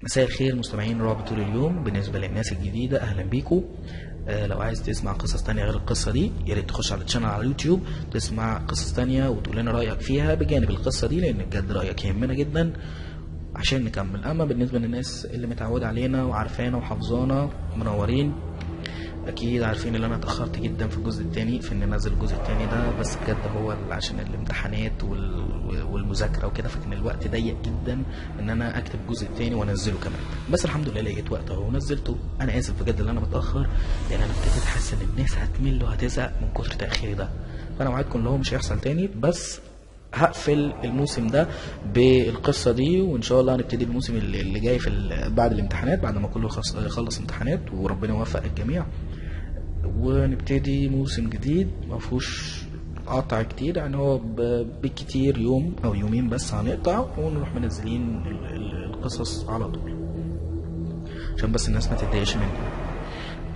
مساء الخير مستمعين رعب طول اليوم. بالنسبة للناس الجديدة أهلا بيكم. لو عايز تسمع قصص تانية غير القصة دي ياريت تخش على الشانل على اليوتيوب تسمع قصص تانية وتقول لنا رأيك فيها بجانب القصة دي، لأن بجد رأيك يهمنا جدا عشان نكمل. أما بالنسبة للناس اللي متعودة علينا وعارفانا وحافظانا منورين، اكيد عارفين ان انا اتاخرت جدا في الجزء الثاني في ان انزل الجزء الثاني ده، بس بجد هو عشان الامتحانات والمذاكره وكده، فكان الوقت ضيق جدا ان انا اكتب الجزء الثاني وانزله كمان. بس الحمد لله لقيت وقت اهو ونزلته. انا اسف بجد ان انا متاخر، لان انا ابتديت احس ان الناس هتمل وهتزهق من كتر تاخيري ده. فانا وعدكم ان هو مش هيحصل تاني، بس هقفل الموسم ده بالقصه دي، وان شاء الله هنبتدي الموسم اللي جاي بعد الامتحانات، بعد ما كله يخلص امتحانات وربنا يوفق الجميع، ونبتدي موسم جديد ما فيهوش قطع كتير. يعني هو بالكتير يوم او يومين بس هنقطع ونروح منزلين القصص على طول، عشان بس الناس ما تتضايقش مني.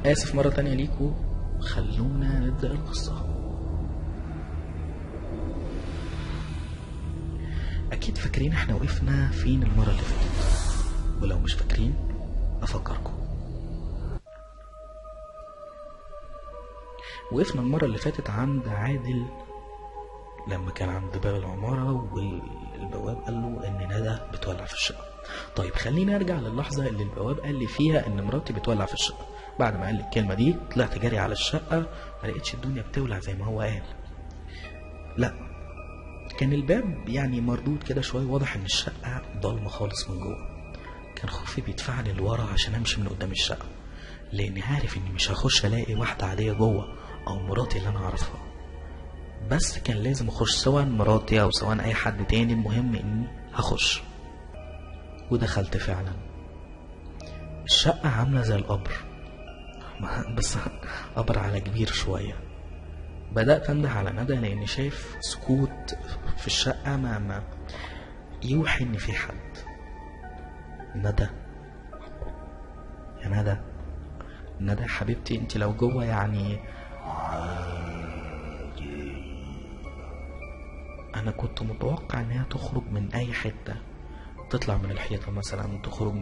اسف مره تانية ليكوا، خلونا نبدا القصه. اكيد فاكرين احنا وقفنا فين المره اللي فاتت، ولو مش فاكرين افكركم. وقفنا المرة اللي فاتت عند عادل لما كان عند باب العمارة والبواب قال له ان ندى بتولع في الشقة. طيب خلينا نرجع للحظة اللي البواب قال لي فيها ان مراتي بتولع في الشقة. بعد ما قال لي الكلمة دي طلعت جري على الشقة، ما لقيتش الدنيا بتولع زي ما هو قال، لا كان الباب يعني مردود كده شوية، واضح ان الشقة ضلمة خالص من جوه. كان خوفي بيدفعني لورا عشان امشي من قدام الشقة، لاني عارف اني مش هخش الاقي واحدة عادية جوه او مراتي اللي انا اعرفها، بس كان لازم اخش سواء مراتي او سواء اي حد تاني، المهم اني هخش. ودخلت فعلا. الشقة عاملة زي القبر، بس قبر على كبير شوية. بدأت انده على ندى لاني شايف سكوت في الشقة ما يوحي ان في حد. ندى يا ندى، ندى حبيبتي انت لو جوه يعني. انا كنت متوقع انها تخرج من اي حتة، تطلع من الحيطة مثلا، تخرج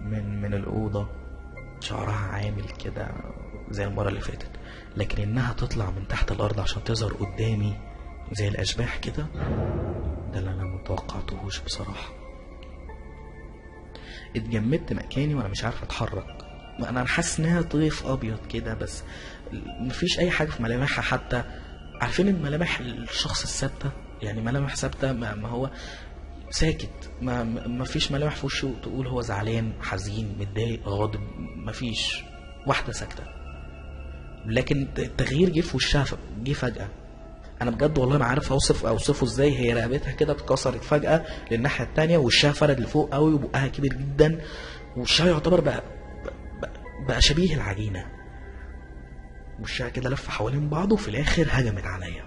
من الأوضة، شعرها عامل كده زي المرة اللي فاتت، لكن انها تطلع من تحت الارض عشان تظهر قدامي زي الاشباح كده، ده اللي انا متوقعتهوش بصراحة. اتجمدت مكاني وانا مش عارف اتحرك. انا حاسس انها طيف ابيض كده، بس مفيش اي حاجة في ملامحها حتى. عارفين الملامح الشخص الثابته، يعني ملامح ثابته، ما هو ساكت، ما فيش ملامح في وشه تقول هو زعلان حزين متضايق غاضب، ما فيش واحده ساكته. لكن التغيير جه في وشها، جه فجاه. انا بجد والله ما عارف اوصفه ازاي. هي رقبتها كده اتكسرت فجاه للناحيه التانية، وشها فرد لفوق قوي، وبقها كبير جدا، وشها يعتبر بقى شبيه العجينه. وشها كده لف حوالين بعضه، وفي الاخر هجمت عليا.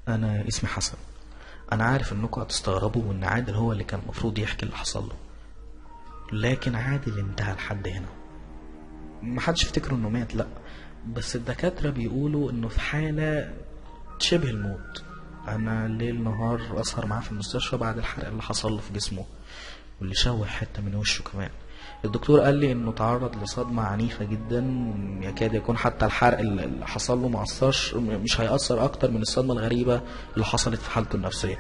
انا اسمي حسن. انا عارف انكم هتستغربوا وان عادل هو اللي كان المفروض يحكي اللي حصل له، لكن عادل انتهى لحد هنا. محدش يفتكر انه مات، لا، بس الدكاترة بيقولوا انه في حالة شبه الموت. انا ليل نهار اسهر معاه في المستشفى بعد الحرق اللي حصل له في جسمه، واللي شوه حتة من وشه كمان. الدكتور قال لي انه تعرض لصدمة عنيفة جدا، يكاد يكون حتى الحرق اللي حصل له مش هيأثر اكتر من الصدمة الغريبة اللي حصلت في حالته النفسية.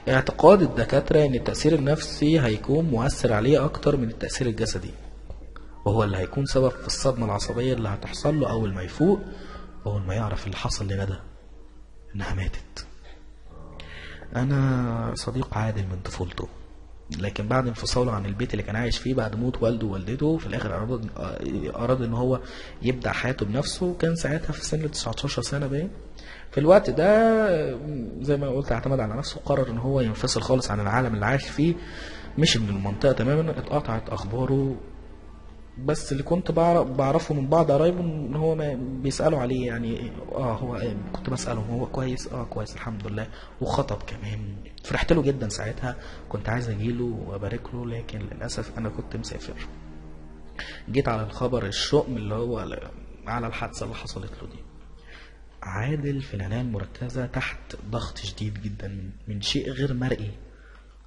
اعتقاد الدكاترة ان التأثير النفسي هيكون مؤثر عليه اكتر من التأثير الجسدي، وهو اللي هيكون سبب في الصدمة العصبية اللي هتحصل له اول ما يفوق، اول ما يعرف اللي حصل لندى انها ماتت. انا صديق عادل من طفولته، لكن بعد انفصاله عن البيت اللي كان عايش فيه بعد موت والده ووالدته، في الاخر اراد ان هو يبدأ حياته بنفسه. كان ساعتها في سن 19 سنة باين. في الوقت ده زي ما قلت اعتمد على نفسه، قرر ان هو ينفصل خالص عن العالم اللي عايش فيه، مشي من المنطقة تماما، اتقطعت اخباره. بس اللي كنت بعرفه من بعض قرايبه ان هو ما بيسالوا عليه، يعني هو كنت بساله هو كويس، كويس الحمد لله، وخطب كمان. فرحت له جدا ساعتها، كنت عايز اجيله وابارك له، لكن للاسف انا كنت مسافر. جيت على الخبر الشؤم اللي هو على الحادثه اللي حصلت له دي. عادل في العناية المركزة تحت ضغط شديد جدا من شيء غير مرئي،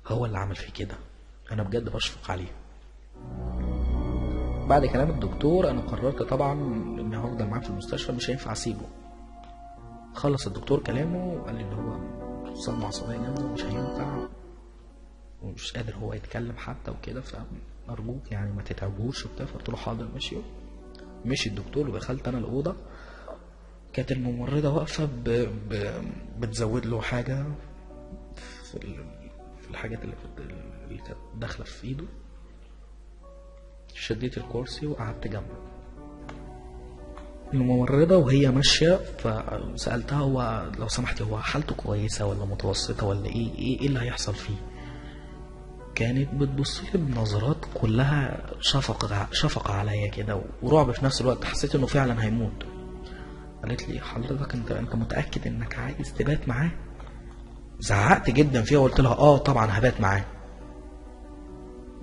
هو اللي عمل فيه كده. انا بجد بشفق عليه. بعد كلام الدكتور انا قررت طبعا اني هفضل معاه في المستشفى، مش هينفع اسيبه. خلص الدكتور كلامه وقال لي ان هو صدمة عصبية جامدة ومش هينفع ومش قادر هو يتكلم حتى وكده، فأرجوك يعني ما تتعبوش وبتاع. فقلت له حاضر ماشي. مشي الدكتور ودخلت انا الأوضة. كانت الممرضة واقفة بتزود له حاجة في الحاجات اللي كانت داخلة في ايده. شديت الكرسي وقعدت جنبه الممرضة وهي ماشية، فسألتها هو لو سمحتي هو حالته كويسة ولا متوسطة ولا ايه اللي هيحصل فيه. كانت بتبص لي بنظرات كلها شفقة عليا كده ورعب في نفس الوقت. حسيت انه فعلا هيموت. قالت لي حضرتك انت متأكد انك عايز تبات معاه؟ زعقت جدا فيها وقلت لها طبعا هبات معاه.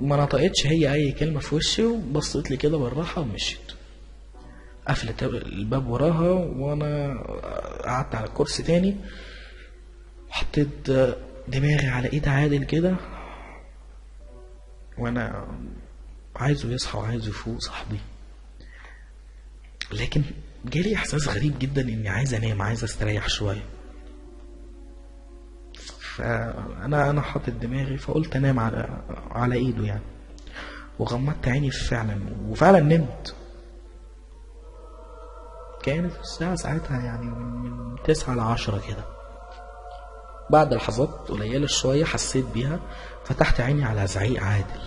ما نطقتش هي اي كلمة في وشي وبصت لي كده بالراحة ومشيت. قفلت الباب وراها وانا قعدت على الكرسي تاني وحطيت دماغي على ايد عادل كده، وانا عايزه يصحى وعايزه يفوق صاحبي. لكن جالي احساس غريب جدا اني عايز انام، عايز استريح شويه. فانا حاطط دماغي فقلت انام على ايده يعني، وغمضت عيني وفعلا نمت. كانت الساعة ساعتها يعني من 9 ل10 كده. بعد لحظات قليلة شوية حسيت بيها، فتحت عيني على زعيق عادل.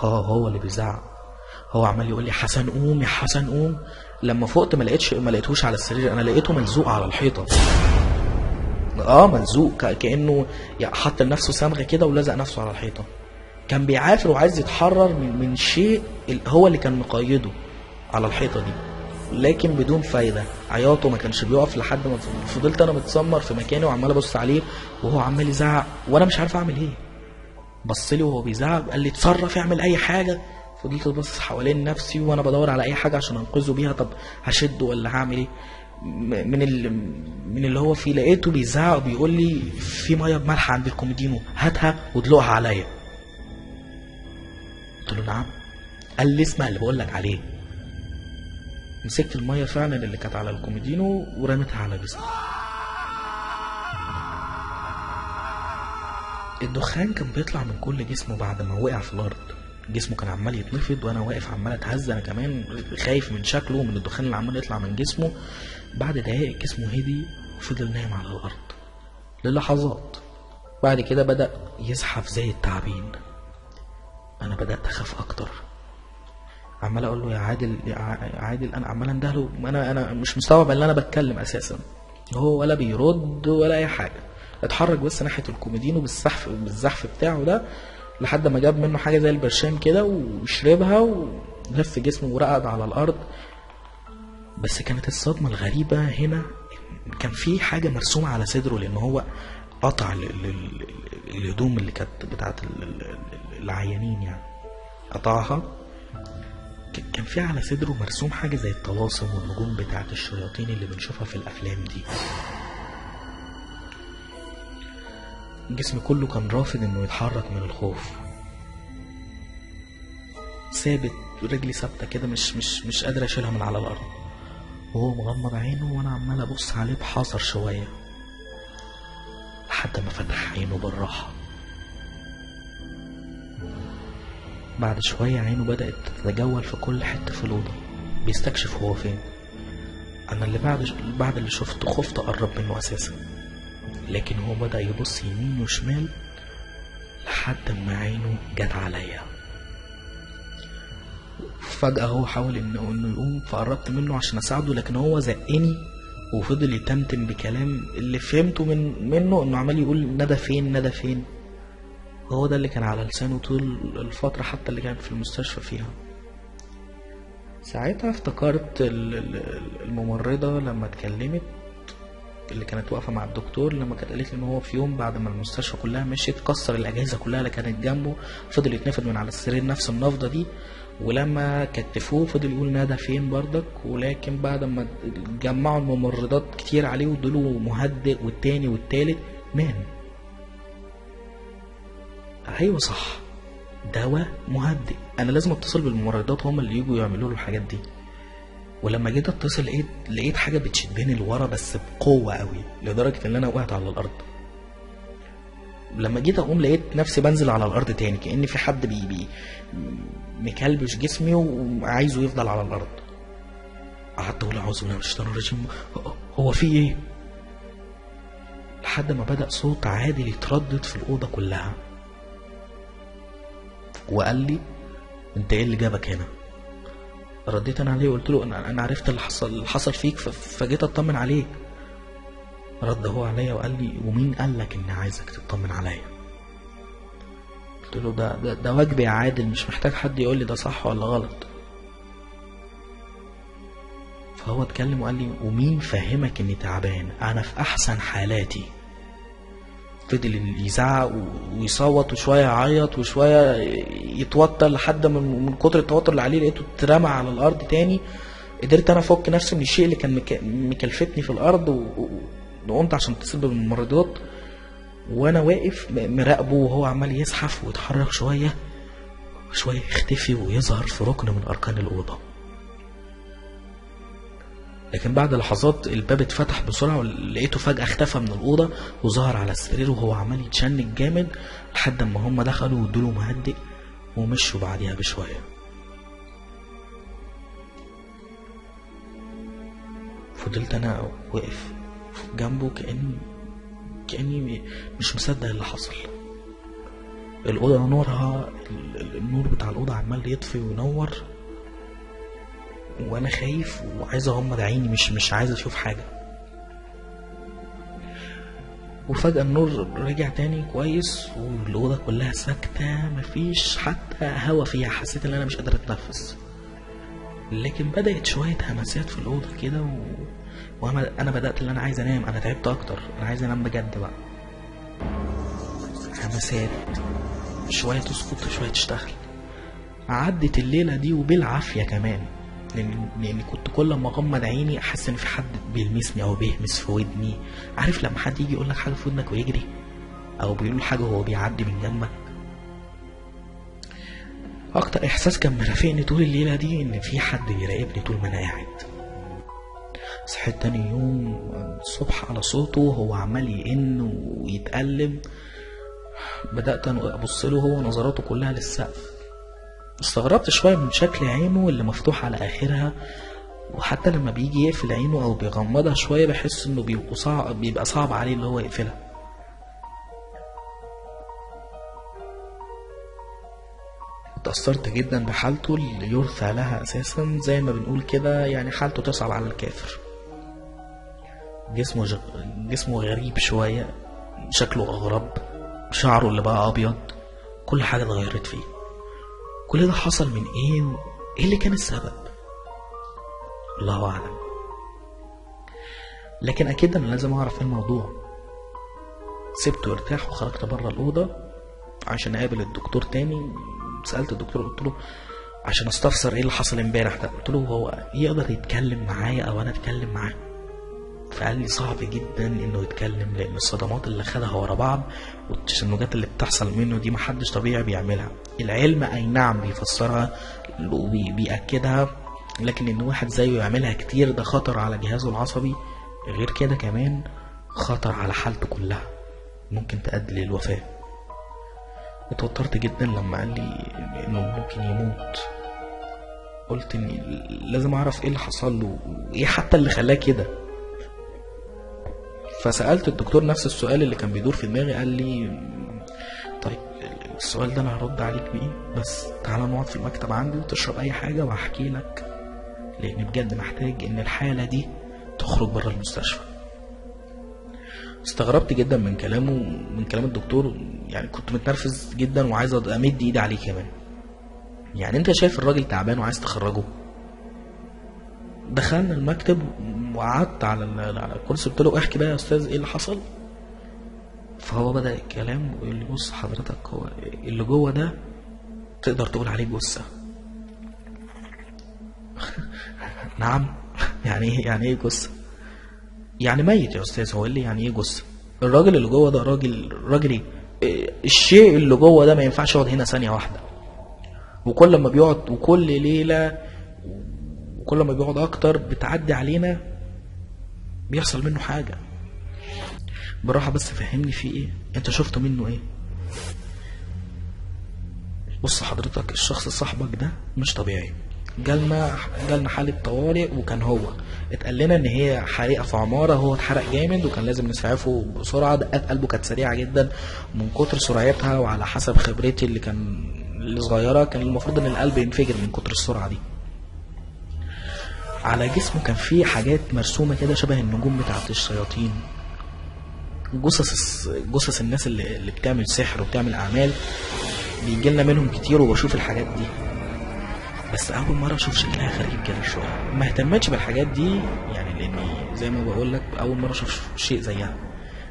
هو اللي بيزعق، هو عمال يقول لي حسن قوم يا حسن قوم. لما فقت ما لقيتهوش على السرير، انا لقيته ملزوق على الحيطة. ملزوق كأنه حط لنفسه صمغة كده ولزق نفسه على الحيطة. كان بيعافر وعايز يتحرر من شيء هو اللي كان مقيده على الحيطة دي، لكن بدون فايدة. عياطه ما كانش بيقف لحد ما فضلت انا متسمر في مكاني وعمال ابص عليه وهو عمال يزعق وانا مش عارف اعمل ايه. بص لي وهو بيزعق قال لي اتصرف اعمل اي حاجة. فضلت ابص حوالين نفسي وانا بدور على اي حاجة عشان انقذه بيها. طب هشده ولا هعمل ايه؟ من اللي هو فيه لقيته بيزعق وبيقول لي في ميه بملح عند الكوميدينو هاتها وادلقها عليا. قلت له نعم. قال لي اسمع اللي بقول لك عليه. مسكت الميه فعلا اللي كانت على الكوميدينو ورميتها على جسمي. الدخان كان بيطلع من كل جسمه بعد ما وقع في الارض. جسمه كان عمال يتنفض وانا واقف عمال اتهز انا كمان خايف من شكله ومن الدخان اللي عمال يطلع من جسمه. بعد دقايق جسمه هدي وفضل نايم على الارض للحظات. بعد كده بدأ يزحف زي التعابين. انا بدأت اخاف اكتر، عمال اقول له يا عادل يا عادل. انا عمال اندهله، انا مش مستوعب ان انا بتكلم اساسا. هو ولا بيرد ولا اي حاجه. اتحرك بس ناحيه الكوميدينو بالزحف بتاعه ده لحد ما جاب منه حاجه زي البرشام كده وشربها ولف جسمه ورقد على الارض. بس كانت الصدمه الغريبه هنا كان في حاجه مرسومه على صدره، لان هو قطع الهدوم اللي كانت بتاعت العيانين يعني قطعها. كان في على صدره مرسوم حاجة زي الطلاسم والنجوم بتاعت الشياطين اللي بنشوفها في الأفلام دي. جسمي كله كان رافض انه يتحرك من الخوف. ثابت، رجلي ثابتة كده مش قادر اشيلها من على الأرض. وهو مغمض عينه وانا عمال ابص عليه بحذر شوية لحد ما فتح عينه بالراحة. بعد شوية عينه بدأت تتجول في كل حتة في الأوضة بيستكشف هو فين. أنا اللي بعد اللي شفته خفت أقرب منه أساسا، لكن هو بدأ يبص يمين وشمال لحد ما عينه جت عليا. فجأة هو حاول إنه يقوم فقربت منه عشان أساعده، لكن هو زقني وفضل يتمتم بكلام اللي فهمته منه إنه عمال يقول ندى فين ندى فين. هو ده اللي كان على لسانه طول الفترة حتى اللي كانت في المستشفى فيها. ساعتها افتكرت الممرضة لما اتكلمت اللي كانت واقفة مع الدكتور، لما كانت قالت لي ان هو في يوم بعد ما المستشفى كلها مشيت كسر الأجهزة كلها اللي كانت جنبه، فضل يتنفض من على السرير نفس النفضة دي ولما كتفوه فضل يقول ندى فين برضك، ولكن بعد ما جمعوا الممرضات كتير عليه وادوله مهدئ والتاني والتالت نام. ايوه صح، دواء مهدئ. انا لازم اتصل بالممرضات هم اللي يجوا يعملوا له الحاجات دي. ولما جيت اتصل لقيت حاجه بتشدني لورا بس بقوه قوي لدرجه ان انا وقعت على الارض. لما جيت اقوم لقيت نفسي بنزل على الارض تاني، كأن في حد بي مكلبش جسمي وعايزه يفضل على الارض. قعدت اقول اعوذ بالله من الشيطان الرجيم، هو في ايه؟ لحد ما بدأ صوت عادل يتردد في الأوضة كلها، وقال لي انت ايه اللي جابك هنا؟ رديت انا عليه وقلت له انا عرفت اللي حصل فيك فجيت اطمن عليك. رد هو عليا وقال لي ومين قال لك اني عايزك تطمن عليا؟ قلت له ده واجبي يا عادل، مش محتاج حد يقول لي ده صح ولا غلط. فهو اتكلم وقال لي ومين فهمك اني تعبان؟ انا في احسن حالاتي. فضل يزعق ويصوت وشويه يعيط وشويه يتوتر، لحد من كتر التوتر اللي عليه لقيته اترمى على الارض تاني. قدرت انا افك نفسي من الشيء اللي كان مكلفتني في الارض وقمت عشان اتصل بالممرضات، وانا واقف مراقبه وهو عمال يزحف ويتحرك شويه شويه يختفي ويظهر في ركن من اركان الاوضه. لكن بعد لحظات الباب اتفتح بسرعه ولقيته فجاه اختفى من الاوضه وظهر على السرير وهو عمال يتشنج جامد، لحد ما هم دخلوا وادوله مهدئ ومشوا بعديها بشويه. فضلت انا واقف جنبه كأني مش مصدق اللي حصل. الأوضة نورها، النور بتاع الأوضة عمال يطفي وينور، وأنا خايف وعايز أغمض عيني، مش عايز أشوف حاجة. وفجأة النور رجع تاني كويس والأوضة كلها ساكتة، مفيش حتى هوا فيها. حسيت إن أنا مش قادر أتنفس. لكن بدأت شوية همسات في الأوضة كده وأنا بدأت اللي أنا عايز أنام. أنا تعبت أكتر، أنا عايز أنام بجد بقى. همسات شوية تسكت وشوية تشتغل. عدت الليلة دي وبالعافية كمان، لأن كنت كل ما أغمض عيني أحس إن في حد بيلمسني أو بيهمس في ودني. عارف لما حد يجي يقولك حاجة في ودنك ويجري، أو بيقول حاجة وهو بيعدي من جنبك؟ أكتر إحساس كان مرافقني طول الليلة دي إن في حد بيراقبني طول ما أنا قاعد. صحيت تاني يوم الصبح على صوته وهو عمال يئن ويتقلب. بدأت أبص له هو نظراته كلها للسقف. استغربت شوية من شكل عينه اللي مفتوح على آخرها، وحتى لما بيجي يقفل عينه أو بيغمضها شوية بحس إنه بيبقى صعب عليه اللي هو يقفلها. اتأثرت جدا بحالته اللي يرثى لها أساسا، زي ما بنقول كده، يعني حالته تصعب على الكافر. جسمه غريب شوية، شكله أغرب، شعره اللي بقى أبيض، كل حاجة اتغيرت فيه. كل ده حصل من إيه؟ إيه اللي كان السبب؟ الله أعلم. لكن أكيد أنا لازم أعرف الموضوع. سبته يرتاح وخرجت بره الأوضة عشان أقابل الدكتور تاني. سألت الدكتور قلت له عشان استفسر ايه اللي حصل امبارح ده. قلت له هو يقدر يتكلم معايا او انا اتكلم معاه؟ فقال لي صعب جدا انه يتكلم، لان الصدمات اللي خدها ورا بعض والتشنجات اللي بتحصل منه دي محدش طبيعي بيعملها. العلم اي نعم بيفسرها وبيأكدها، لكن ان واحد زيه يعملها كتير ده خطر على جهازه العصبي. غير كده كمان خطر على حالته كلها، ممكن تؤدي للوفاة. اتوترت جدا لما قال لي انه ممكن يموت. قلت اني لازم اعرف ايه اللي حصل له وايه حتى اللي خلاه كده. فسألت الدكتور نفس السؤال اللي كان بيدور في دماغي. قال لي طيب السؤال ده انا هرد عليك بيه، بس تعالى نقعد في المكتب عندي وتشرب اي حاجة وهحكي لك، لان بجد محتاج ان الحالة دي تخرج بره المستشفى. استغربت جدا من كلامه، من كلام الدكتور. يعني كنت متنرفز جدا وعايز امد ايدي عليه كمان. يعني انت شايف الراجل تعبان وعايز تخرجه؟ دخلنا المكتب وقعدت على الكرسي. قلت له احكي بقى يا استاذ ايه اللي حصل. فهو بدأ الكلام ويقول لي بص حضرتك، هو اللي جوه ده تقدر تقول عليه جثة. نعم. يعني ايه جثة؟ يعني ميت يا استاذ. هو اللي يعني ايه جثة؟ الراجل اللي جوه ده راجل ايه؟ الشيء اللي جوه ده ما ينفعش يقعد هنا ثانية واحدة، وكل ما بيقعد وكل ليلة وكل ما بيقعد اكتر بتعدي علينا بيحصل منه حاجة. بالراحة بس فهمني فيه ايه، انت شفته منه ايه؟ بص حضرتك، الشخص صاحبك ده مش طبيعي. جالنا حالة طوارئ، وكان هو اتقال لنا ان هي حريقة في عمارة، هو اتحرق جامد وكان لازم نسعفه بسرعة. دقات قلبه كانت سريعة جدا، من كتر سرعتها وعلى حسب خبرتي اللي صغيرة كان المفروض ان القلب ينفجر من كتر السرعة دي. على جسمه كان فيه حاجات مرسومة كده شبه النجوم بتاعت الشياطين، جثث الناس اللي بتعمل سحر وبتعمل اعمال، بيجيلنا منهم كتير وبشوف الحاجات دي. بس اول مره اشوف شكلها غريب كده شويه، ما اهتمتش بالحاجات دي يعني، لاني زي ما بقول لك اول مره اشوف شيء زيها.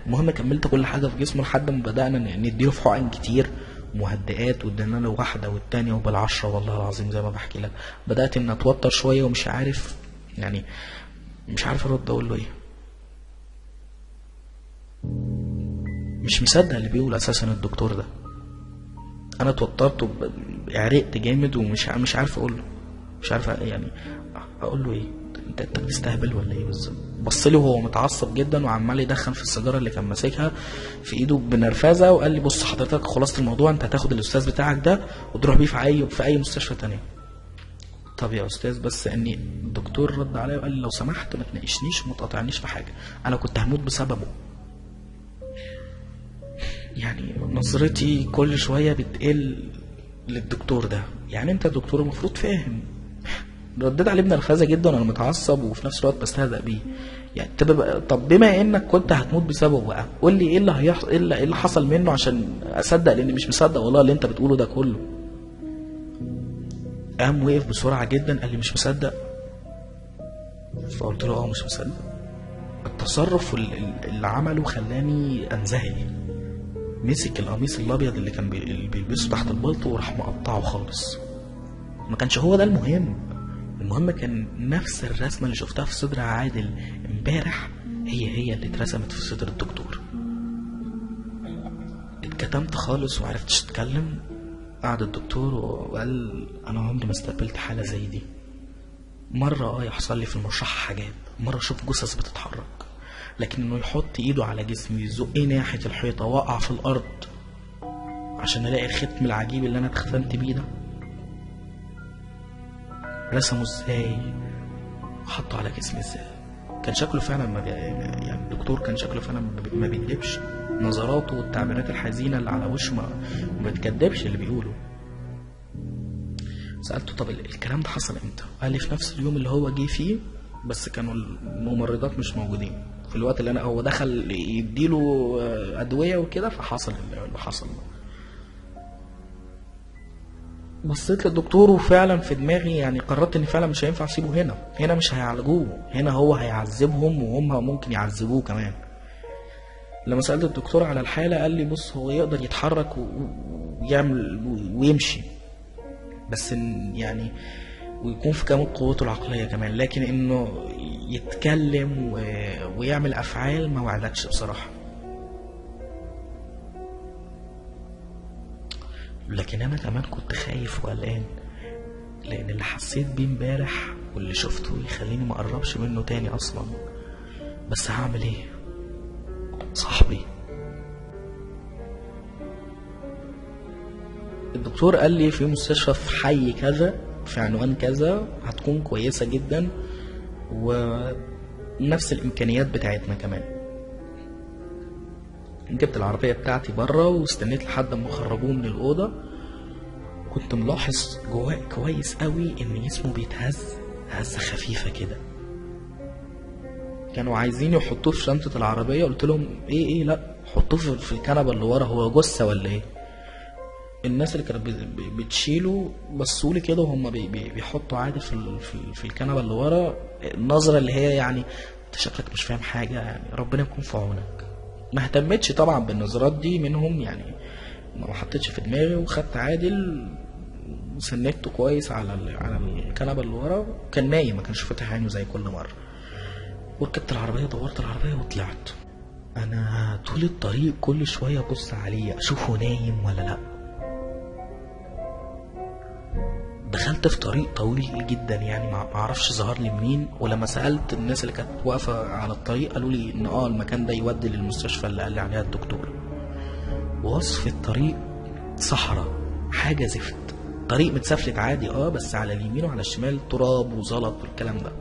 المهم كملت كل حاجه في جسمه لحد ما بدانا نديله في حقن كتير مهدئات، وادينا له واحده والتانيه وبال10 والله العظيم زي ما بحكي لك. بدات ان اتوتر شويه ومش عارف يعني مش عارف ارد اقول له ايه. مش مصدق اللي بيقول اساسا الدكتور ده. انا اتوترت عرقت جامد ومش عارف اقول له، مش عارف يعني اقول له ايه. انت بتستهبل ولا ايه بالظبط؟ بص لي وهو متعصب جدا وعمال يدخن في السيجاره اللي كان ماسكها في ايده بنرفزه، وقال لي بص حضرتك خلاصه الموضوع، انت هتاخد الاستاذ بتاعك ده وتروح بيه في اي مستشفى تانية. طب يا استاذ بس اني الدكتور رد عليا وقال لي لو سمحت ما تناقشنيش وما تقاطعنيش في حاجه، انا كنت هموت بسببه. يعني نظرتي كل شويه بتقل للدكتور ده. يعني انت دكتور المفروض فاهم. رديت عليه بنرفزه جدا وانا متعصب وفي نفس الوقت بستهزأ بيه. يعني طب بما انك كنت هتموت بسببه بقى، قول لي ايه اللي هيحصل، ايه اللي حصل منه عشان اصدق، لاني مش مصدق والله اللي انت بتقوله ده كله. قام وقف بسرعه جدا قال لي مش مصدق. فقلت له مش مصدق. التصرف اللي عمله خلاني انزهق. مسك القميص الابيض اللي كان بيلبسه تحت البلطو وراح مقطعه خالص. ما كانش هو ده المهم. المهم كان نفس الرسمه اللي شفتها في صدر عادل امبارح هي اللي اترسمت في صدر الدكتور. اتكتمت خالص ومعرفتش اتكلم. قعد الدكتور وقال انا عمري ما استقبلت حاله زي دي. مره يحصل لي في المشرحه حاجات، مره اشوف جثث بتتحرك، لكن انه يحط ايده على جسمي يزقني ناحيه الحيطه واقع في الارض عشان الاقي الختم العجيب اللي انا اتختمت بيه ده. رسمه ازاي وحطه على جسمي ازاي؟ كان شكله فعلا يعني الدكتور كان شكله فعلا ما بيكدبش. نظراته والتعبيرات الحزينه اللي على وشه ما بتكدبش اللي بيقوله. سألته طب الكلام ده حصل امتى؟ قال لي في نفس اليوم اللي هو جه فيه، بس كانوا الممرضات مش موجودين في الوقت اللي هو دخل يديله ادويه وكده، فحصل اللي حصل. بصيت للدكتور وفعلا في دماغي يعني قررت ان فعلا مش هينفع اسيبه هنا مش هيعالجوه، هنا هو هيعذبهم وهم ممكن يعذبوه كمان. لما سألت الدكتور على الحالة قال لي بص هو يقدر يتحرك ويعمل ويمشي، بس يعني ويكون في كامل قوته العقلية كمان، لكن انه يتكلم ويعمل افعال ما وعدكش بصراحة. لكن انا كمان كنت خايف وقلقان، لان اللي حسيت بيه امبارح واللي شفته يخليني ما اقربش منه تاني اصلا. بس هعمل ايه؟ صاحبي. الدكتور قال لي في مستشفى في حي كذا في عنوان كذا هتكون كويسة جدا ونفس الامكانيات بتاعتنا كمان. جبت العربية بتاعتي برا واستنيت لحد ما خرجوه من الأوضة. كنت ملاحظ جواه كويس قوي ان جسمه بيتهز هزة خفيفة كده. كانوا عايزين يحطوه في شنطة العربية، قلت لهم ايه لا حطوه في الكنبة اللي ورا، هو جثة ولا ايه؟ الناس اللي كانت بتشيله بصولي كده وهم بيحطوا عادي في الكنبة اللي ورا. النظرة اللي هي يعني انت شكلك مش فاهم حاجة، يعني ربنا يكون في عونك. ما اهتمتش طبعا بالنظرات دي منهم، يعني ما حطيتش في دماغي وخدت عادل وسندته كويس على على الكنبه اللي ورا، كان نايم ما كانش فاتح عينه زي كل مره. وركبت العربيه، دورت العربيه وطلعت. انا طول الطريق كل شويه ابص عليه اشوفه نايم ولا لا. دخلت في طريق طويل جدا يعني ما اعرفش ظهر لي منين، ولما سالت الناس اللي كانت واقفه على الطريق قالوا لي ان المكان ده يودي للمستشفى اللي قال لي عليها الدكتور. ووصف الطريق صحراء، حاجه زفت، طريق متسفلت عادي بس على اليمين وعلى الشمال تراب وزلط والكلام ده.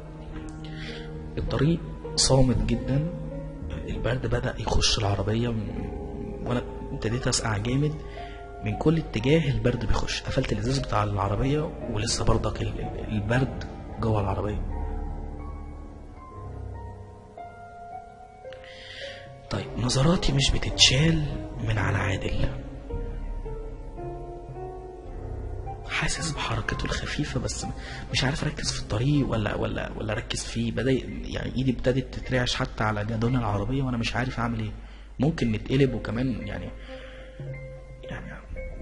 الطريق صامت جدا، البرد بدأ يخش العربية وانا ابتديت اسقع جامد من كل اتجاه، البرد بيخش. قفلت الازاز بتاع العربية ولسه برضك البرد جوه العربية. طيب نظراتي مش بتتشال من على عادل، حاسس بحركته الخفيفة بس مش عارف اركز في الطريق ولا اركز فيه. بدأ يعني ايدي ابتدت تترعش حتى على جدون العربية وانا مش عارف اعمل ايه. ممكن نتقلب، وكمان يعني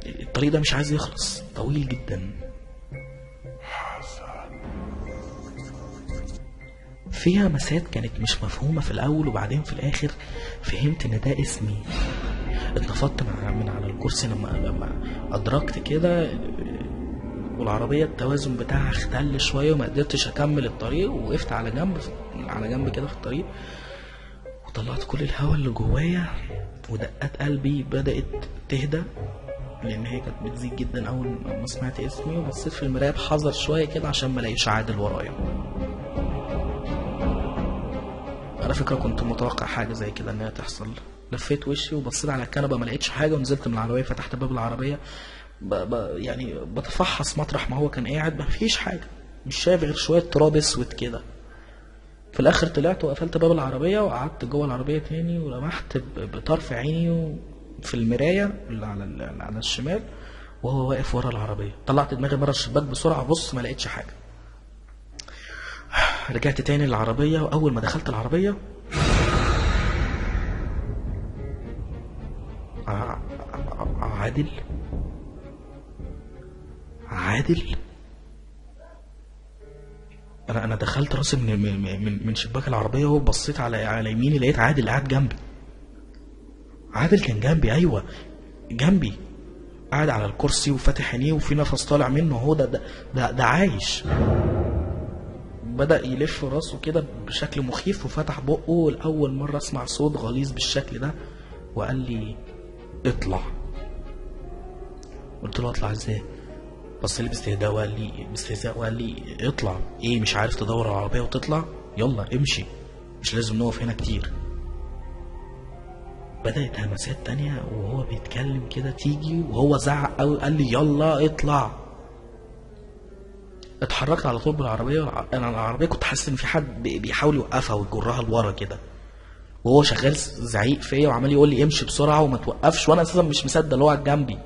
الطريق ده مش عايز يخلص، طويل جدا. فيها مسات كانت مش مفهومة في الاول، وبعدين في الاخر فهمت ان ده اسمي. اتنفضت من على الكرسي لما ادركت كده، والعربية التوازن بتاعها اختل شوية وما قدرتش اكمل الطريق، ووقفت على جنب كده في الطريق، وطلعت كل الهواء اللي جوايا، ودقات قلبي بدأت تهدى لان هي كانت بتزيد جدا اول ما سمعت اسمي. وبصيت في المراية بحذر شوية كده عشان ما الاقيش عادل ورايا. على فكرة كنت متوقع حاجة زي كده انها تحصل. لفيت وشي وبصيت على الكنبة ما لقيتش حاجة، ونزلت من العربية، فتحت باب العربية يعني بتفحص مطرح ما هو كان قاعد، ما فيش حاجة، مش شايف غير شوية تراب اسود كده. في الاخر طلعت وقفلت باب العربية وقعدت جوه العربية تاني، ولمحت بطرف عيني في المراية اللي على الشمال وهو واقف ورا العربية. طلعت دماغي بره الشباك بسرعة، بص ما لقيتش حاجة. رجعت تاني للعربية، واول ما دخلت العربية عادل انا دخلت راسي من شباك العربيه، وبصيت على يميني لقيت عادل قاعد جنبي. عادل كان جنبي، ايوه جنبي، قاعد على الكرسي وفاتح عينيه وفي نفس طالع منه. هو ده عايش. بدأ يلف راسه كده بشكل مخيف وفتح بقه لأول مرة اسمع صوت غليظ بالشكل ده، وقال لي اطلع. قلت له اطلع ازاي؟ بص لي باستهزاء وقال لي اطلع ايه، مش عارف تدور على العربيه وتطلع؟ يلا امشي، مش لازم نقف هنا كتير. بدأت همسات تانية وهو بيتكلم كده تيجي، وهو زعق قوي قال لي يلا اطلع. اتحركت على طول بالعربيه. انا العربيه كنت حاسس ان في حد بيحاول يوقفها ويجرها لورا كده، وهو شغال زعيق فيا وعمال يقول لي امشي بسرعه وما توقفش، وانا اساسا مش مصدق اللي هو قاعد جنبي.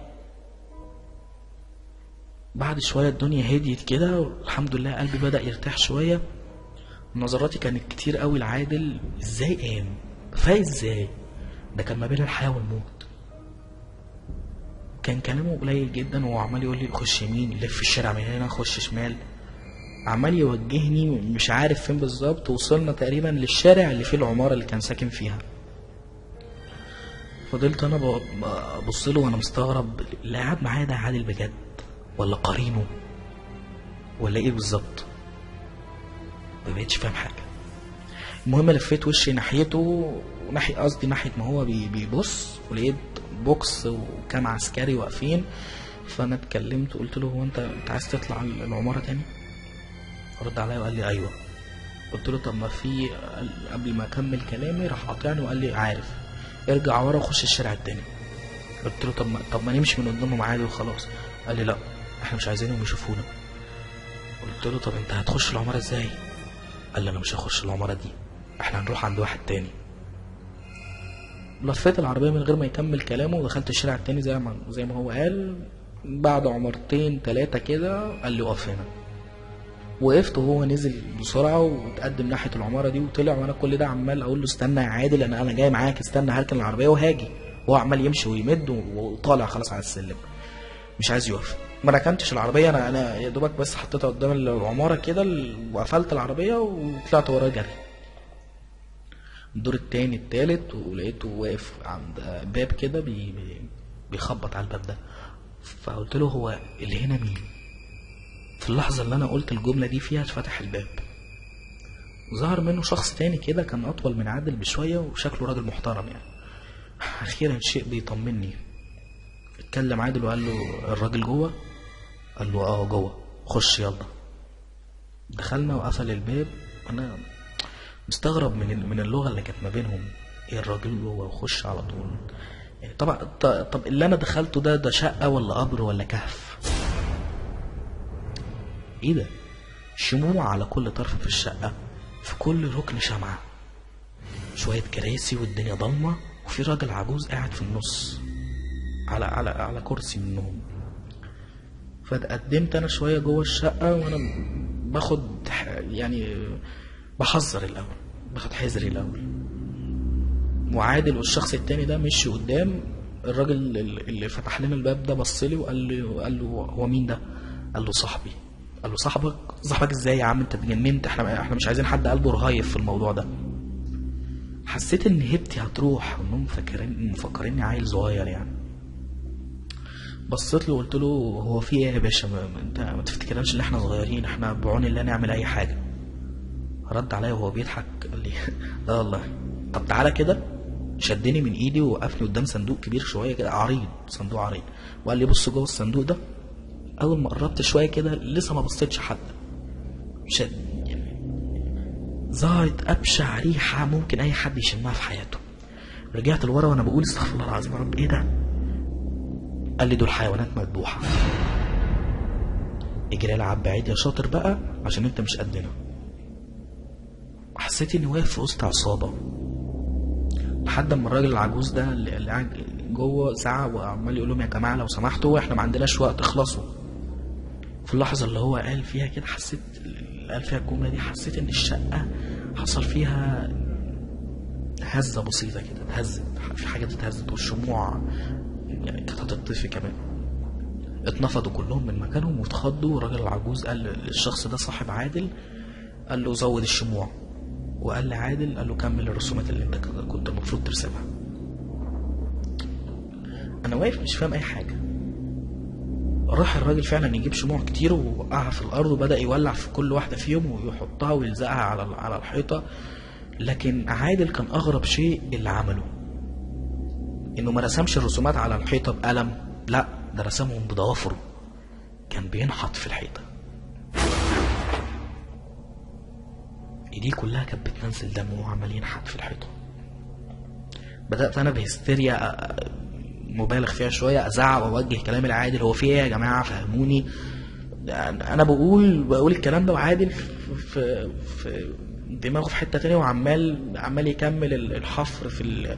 بعد شويه الدنيا هديت كده الحمد لله، قلبي بدأ يرتاح شويه. نظراتي كانت كتير قوي لعادل، ازاي قام فايق ازاي؟ ده كان ما بين الحياه والموت. كان كلامه قليل جدا، وهو عمال يقول لي خش يمين، لف الشارع من هنا، خش شمال، عمال يوجهني مش عارف فين بالظبط. وصلنا تقريبا للشارع اللي فيه العماره اللي كان ساكن فيها. فضلت انا ببص له وانا مستغرب، اللي قاعد معايا ده عادل بجد ولا قرينه ولا ايه بالظبط؟ ما بقتش فاهم حاجه. المهم لفيت وشي ناحيته، ناحيه ما هو بيبص، ولقيت بوكس وكام عسكري واقفين. فانا اتكلمت وقلت له هو انت عايز تطلع العماره تاني؟ رد عليا وقال لي ايوه. قلت له طب ما في، قبل ما اكمل كلامي راح قاطعني وقال لي عارف، ارجع ورا وخش الشارع التاني. قلت له طب ما نمشي من قدامهم عادي وخلاص. قال لي لا احنا مش عايزينهم يشوفونا. قلت له طب انت هتخش العماره ازاي؟ قال لي انا مش هخش العماره دي، احنا هنروح عند واحد تاني. لفيت العربيه من غير ما يكمل كلامه ودخلت الشارع التاني زي ما هو قال. بعد عمرتين 3 كده قال لي اقف هنا. وقفت وهو نزل بسرعه وتقدم ناحيه العماره دي وطلع، وانا كل ده عمال اقول له استنى يا عادل، انا جاي معاك، استنى هركن العربيه وهاجي. وهو عمال يمشي ويمد وطالع خلاص على السلم، مش عايز يقف. ما ركنتش العربيه، انا يا دوبك بس حطيتها قدام العماره كده وقفلت العربيه وطلعت وراه جري الدور التاني التالت، ولقيته واقف عند باب كده بيخبط على الباب ده. فقلت له هو اللي هنا مين؟ في اللحظه اللي انا قلت الجمله دي فيها اتفتح الباب، ظهر منه شخص تاني كده كان اطول من عادل بشويه وشكله راجل محترم يعني. اخيرا شيء بيطمني. اتكلم عادل وقال له الراجل جوه؟ قال له اه جوه، خش يلا. دخلنا وقفل الباب. انا مستغرب من اللغه اللي كانت ما بينهم، ايه الراجل جوه وخش على طول يعني. طبعا طب اللي انا دخلته ده شقه ولا قبر ولا كهف؟ ايه ده؟ شموع على كل طرف في الشقه، في كل ركن شمعه، شويه كراسي والدنيا ضلمه، وفي راجل عجوز قاعد في النص على كرسي منهم. فاتقدمت انا شويه جوه الشقه وانا باخد يعني بحذر الاول، باخد حذري الاول. وعادل والشخص التاني ده مشي قدام. الراجل اللي فتح لنا الباب ده بص لي وقال له هو مين ده؟ قال له صاحبي. قال له صاحبك ازاي يا عم؟ انت اتجننت، احنا مش عايزين حد قلبه رهيف في الموضوع ده. حسيت ان هيبتي هتروح، انهم مفكريني عيل صغير يعني. بصيت له وقلت له هو في ايه يا باشا؟ انت ما تفتكرناش ان احنا صغيرين، احنا بعون الله نعمل اي حاجه. رد عليا وهو بيضحك قال لي لا والله. طب تعالى كده. شدني من ايدي ووقفني قدام صندوق كبير شويه كده، عريض، صندوق عريض، وقال لي بص جوه الصندوق ده. اول ما قربت شويه كده لسه ما بصيتش حد، ظهرت ابشع ريحه ممكن اي حد يشمها في حياته. رجعت لورا وانا بقول استغفر الله العظيم يا رب، ايه ده؟ قال لي دول حيوانات مذبوحه، اجري العب بعيد يا شاطر بقى عشان انت مش قدنا. حسيت اني واقف في وسط عصابه، لحد اما الراجل العجوز ده اللي قاعد جوه زعق وعمال يقول لهم يا جماعه لو سمحتوا احنا ما عندناش وقت، اخلصوا. في اللحظه اللي هو قال فيها كده حسيت، قال فيها الجمله دي، حسيت ان الشقه حصل فيها هزه بسيطه كده، اتهزت، في حاجه اتهزت، والشموع يعني كانت هتطفي كمان. اتنفضوا كلهم من مكانهم واتخضوا. والراجل العجوز قال للشخص ده صاحب عادل، قال له زود الشموع. وقال لعادل، قال له كمل الرسومات اللي انت كنت المفروض ترسمها. انا واقف مش فاهم اي حاجه. راح الراجل فعلا يجيب شموع كتير ووقعها في الارض وبدا يولع في كل واحده فيهم ويحطها ويلزقها على الحيطه. لكن عادل كان اغرب شيء اللي عمله، انه ما رسمش الرسومات على الحيطه بقلم، لا ده رسمهم بضوافره، كان بينحت في الحيطه. ايديه كلها كانت بتنزل دم وهو عمال ينحت في الحيطه. بدات انا بهستيريا مبالغ فيها شويه ازعق واوجه كلامي لعادل، هو في ايه يا جماعه فهموني. انا بقول الكلام ده وعادل في دماغه في حته تانية، وعمال يكمل الحفر في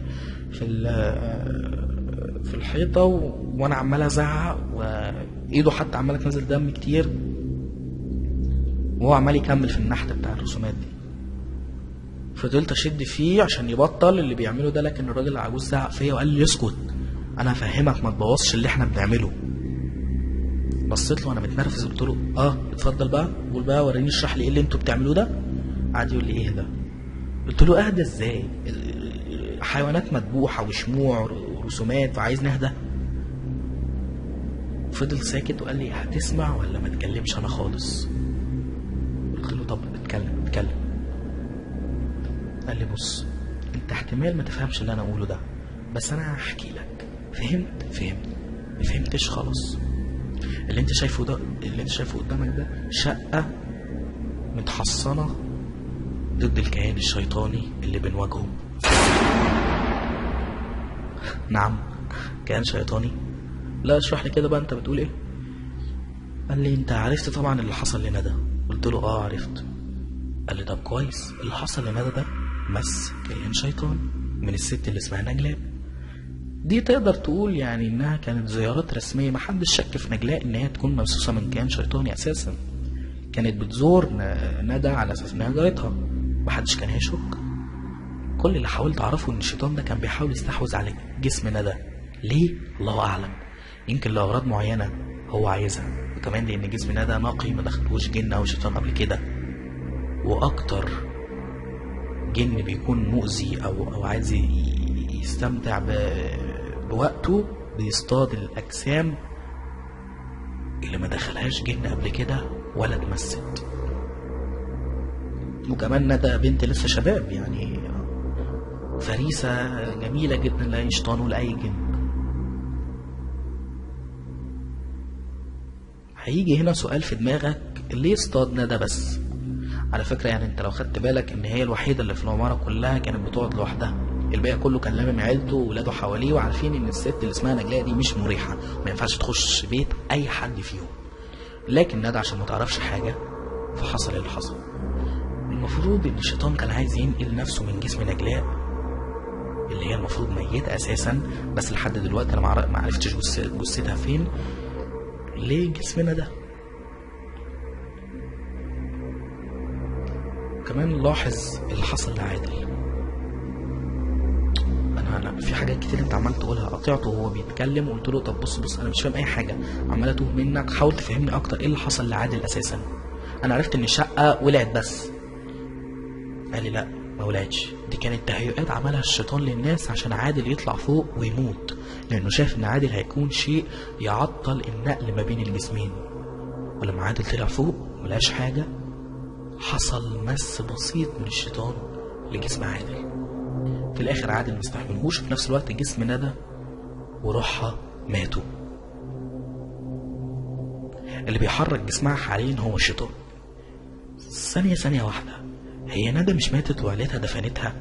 الحيطه، وانا عمال ازعق وايده حتى عماله تنزل دم كتير، وهو عمال يكمل في النحت بتاع الرسومات دي. فضلت اشد فيه عشان يبطل اللي بيعمله ده، لكن الراجل العجوز زعق فيا وقال لي اسكت، انا هفهمك ما تبوظش اللي احنا بنعمله. بصيت له وانا متنرفز قلت له اتفضل بقى، قول بقى وريني اشرح لي ايه اللي انتوا بتعملوه ده. قعد يقول لي ايه ده؟ قلت له اهدى ازاي؟ حيوانات مذبوحه وشموع ورسومات وعايز نهدى؟ فضل ساكت وقال لي هتسمع ولا ما تكلمش انا خالص؟ قلت له طب اتكلم. قال لي بص، انت احتمال ما تفهمش اللي انا اقوله ده، بس انا هحكي لك. فهمت ما فهمتش خلاص. اللي انت شايفه قدامك ده شقه متحصنه ضد الكيان الشيطاني اللي بنواجهه. نعم، كيان شيطاني؟ لا اشرح لي كده بقى، انت بتقول ايه؟ قال لي انت عرفت طبعا اللي حصل لندى. قلت له عرفت. قال لي طب كويس، اللي حصل لندى ده مس كيان شيطاني من الست اللي اسمها نجلاء. دي تقدر تقول يعني انها كانت زيارات رسميه، محدش شك في نجلاء ان هي تكون ممسوسه من كيان شيطاني اساسا. كانت بتزور ندى على اساس انها جارتها، محدش كان هيشك. كل اللي حاولت اعرفه ان الشيطان ده كان بيحاول يستحوذ على جسم ندى. ليه؟ الله اعلم، يمكن لاغراض معينه، هو عايزها، وكمان لان جسم ندى نقي ما دخلوش جن او شيطان قبل كده. واكتر جن بيكون مؤذي او عايز يستمتع بوقته بيصطاد الاجسام اللي ما دخلهاش جن قبل كده ولا اتمست. وكمان ندى بنت لسه شباب، يعني فريسة جميلة جدا لأي شيطان ولا أي جن. هيجي هنا سؤال في دماغك، ليه اصطاد ندى بس؟ على فكرة يعني انت لو خدت بالك ان هي الوحيدة اللي في العمارة كلها كانت بتقعد لوحدها، الباقي كله كان لامم عيلته وولاده حواليه، وعارفين ان الست اللي اسمها نجلاء دي مش مريحة، ما ينفعش تخش بيت اي حد فيهم. لكن ندى عشان ما تعرفش حاجة فحصل اللي حصل. المفروض ان الشيطان كان عايز ينقل نفسه من جسم نجلاء اللي هي المفروض ميتة اساسا، بس لحد دلوقتي انا ما عرفتش جثتها فين، لجسمنا ده. كمان لاحظ اللي حصل لعادل. انا في حاجات كتير انت عمال تقولها، قطعته وهو بيتكلم وقلت له طب بص انا مش فاهم اي حاجه، عمال اتوه منك، حاول تفهمني اكتر ايه اللي حصل لعادل اساسا. انا عرفت ان الشقه ولعت بس. قال لي لا ما ولعتش، دي كانت تهيؤات عملها الشيطان للناس عشان عادل يطلع فوق ويموت، لانه شاف ان عادل هيكون شيء يعطل النقل ما بين الجسمين. ولما عادل طلع فوق ملقاش حاجه، حصل مس بسيط من الشيطان لجسم عادل. في الاخر عادل مستحملهوش، وفي نفس الوقت جسم ندى وروحها ماتوا. اللي بيحرك جسمها حاليا هو الشيطان. ثانية واحدة، هي ندى مش ماتت وعيلتها دفنتها؟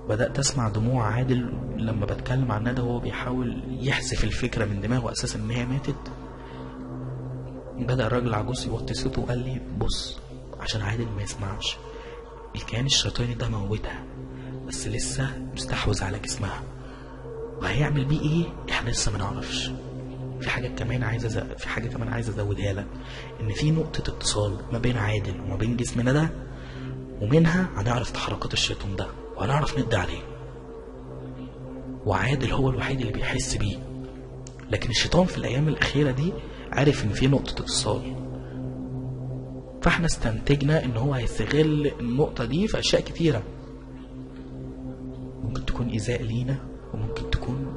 بدأت أسمع دموع عادل لما بتكلم عن ندى وهو بيحاول يحذف الفكرة من دماغه أساسا إن هي ماتت. بدأ الراجل عجوز يوطي صوته وقال لي بص عشان عادل ما يسمعش، الكيان الشيطاني ده موتها بس لسه مستحوذ على جسمها، وهيعمل بيه ايه احنا لسه ما نعرفش. في حاجه كمان عايز ازودها لك، ان في نقطه اتصال ما بين عادل وما بين جسمنا ده، ومنها هنعرف تحركات الشيطان ده وهنعرف نقضي عليه. وعادل هو الوحيد اللي بيحس بيه، لكن الشيطان في الايام الاخيره دي عارف ان في نقطه اتصال، فاحنا استنتجنا ان هو هيستغل النقطه دي في اشياء كتيره، ممكن تكون ايذاء لينا وممكن تكون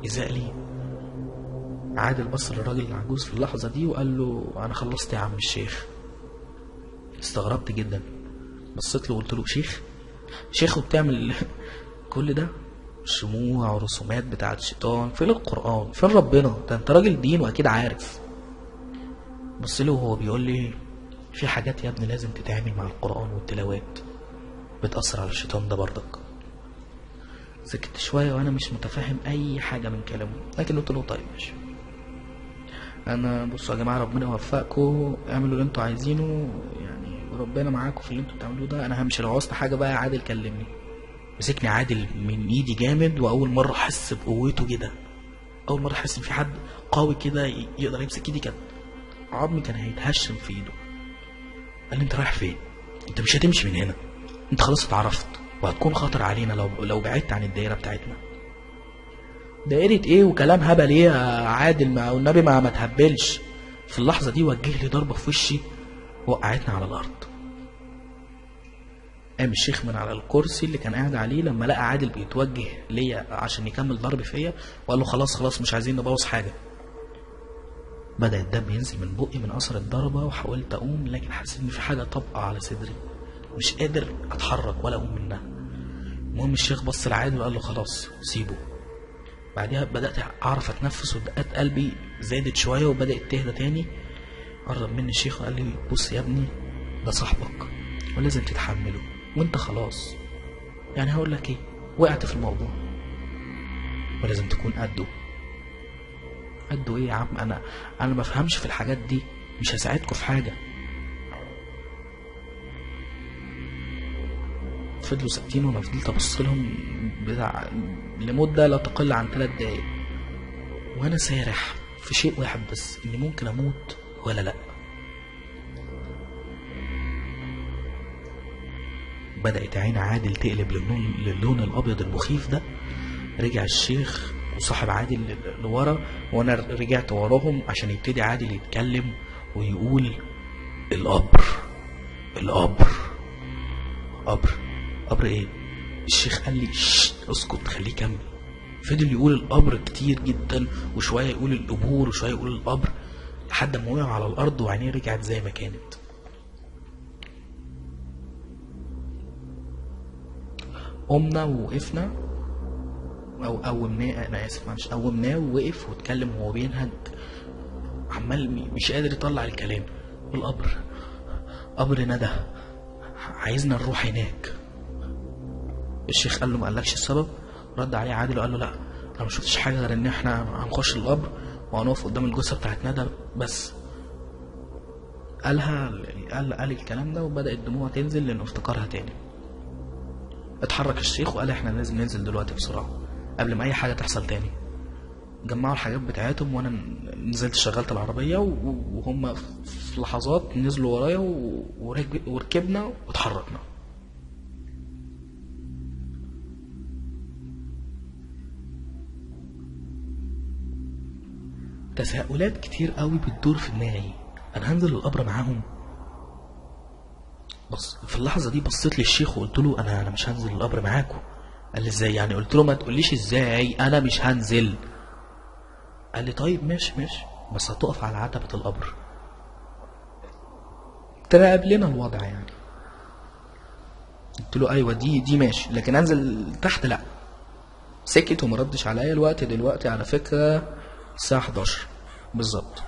ايذاء ليه. عادل بص للراجل العجوز في اللحظه دي وقال له انا خلصت يا عم الشيخ. استغربت جدا، بصيت له وقلت له شيخ وبتعمل كل ده؟ شموع ورسومات بتاعت الشيطان، فين القرآن؟ فين ربنا؟ ده انت راجل دين واكيد عارف. بص له وهو بيقول لي في حاجات يا ابني لازم تتعامل مع القرآن والتلاوات بتأثر على الشيطان ده برضك. سكت شوية وانا مش متفاهم اي حاجة من كلامه، لكن قلت له طيب ماشي، انا بصوا يا جماعة ربنا يوفقكم، اعملوا اللي انتوا عايزينه، يعني ربنا معاكم في اللي انتوا بتعملوه ده، انا همشي، لو عوزت حاجة بقى يا عادل كلمني. مسكني عادل من ايدي جامد، واول مرة احس بقوته كده، اول مرة احس ان في حد قوي كده يقدر يمسك ايدي، كده عظمي كان هيتهشم في ايده. قال لي انت رايح فين؟ انت مش هتمشي من هنا، انت خلاص اتعرفت وهتكون خطر علينا لو بعدت عن الدائرة بتاعتنا. دائرة ايه وكلام هبل ايه يا عادل؟ ما والنبي ما تهبلش. في اللحظة دي وجه لي ضربة في وشي وقعتني على الارض. قام الشيخ من على الكرسي اللي كان قاعد عليه لما لقى عادل بيتوجه ليا عشان يكمل ضرب فيا، وقال له خلاص مش عايزين نبوظ حاجة. بدأ الدم ينزل من بقي من اثر الضربة، وحاولت اقوم لكن حسيت ان في حاجة طبقة على صدري، مش قادر اتحرك ولا اقوم منها. المهم الشيخ بص لعادل وقال له خلاص سيبه. بعدها بدأت اعرف اتنفس، ودقات قلبي زادت شوية وبدأت تهدى تاني. قرب مني الشيخ وقال لي بص يا ابني، ده صاحبك ولازم تتحمله، وانت خلاص يعني هقول لك ايه، وقعت في الموضوع ولازم تكون قده ايه يا عم؟ انا ما بفهمش في الحاجات دي، مش هساعدكم في حاجة. فضلوا ساكتين وانا فضلت ابص لهم لمدة لا تقل عن 3 دقايق، وانا سارح في شيء واحد بس، اني ممكن اموت ولا لا. بدأت عين عادل تقلب للون الابيض المخيف ده. رجع الشيخ وصاحب عادل لورا، وانا رجعت وراهم عشان يبتدي عادل يتكلم ويقول القبر القبر قبر قبر ايه؟ الشيخ قال لي اسكت خليه يكمل. فضل يقول القبر كتير جدا، وشويه يقول القبور وشويه يقول القبر، لحد ما وقع على الارض وعينيه رجعت زي ما كانت. قمنا ووقفنا او قومناه، انا اسف معلش، قومناه ووقف واتكلم وهو بينهد، عمال مش قادر يطلع الكلام. القبر قبر ندى، عايزنا نروح هناك. الشيخ قال له ما قالكش السبب؟ رد عليه عادل وقال له لا، انا ما شفتش حاجه غير ان احنا هنخش القبر وهنقف قدام الجثه بتاعت ندى بس. قال الكلام ده وبدات الدموع تنزل لانه افتكرها تاني. اتحرك الشيخ وقال احنا لازم ننزل دلوقتي بسرعه قبل ما اي حاجه تحصل تاني. جمعوا الحاجات بتاعتهم وانا نزلت شغلت العربيه، وهم في لحظات نزلوا ورايا وركبنا واتحركنا. تساؤلات كتير قوي بتدور في دماغي، انا هنزل القبر معاهم؟ بص في اللحظه دي بصيت للشيخ وقلت له انا مش هنزل القبر معاكم. قال لي ازاي يعني؟ قلت له ما تقوليش ازاي، انا مش هنزل. قال لي طيب ماشي بس هتقف على عتبه القبر تراقب لنا الوضع يعني. قلت له ايوه دي ماشي، لكن انزل تحت لا. سكت وما ردش عليا. الوقت دلوقتي على فكره الساعه 11 بالظبط.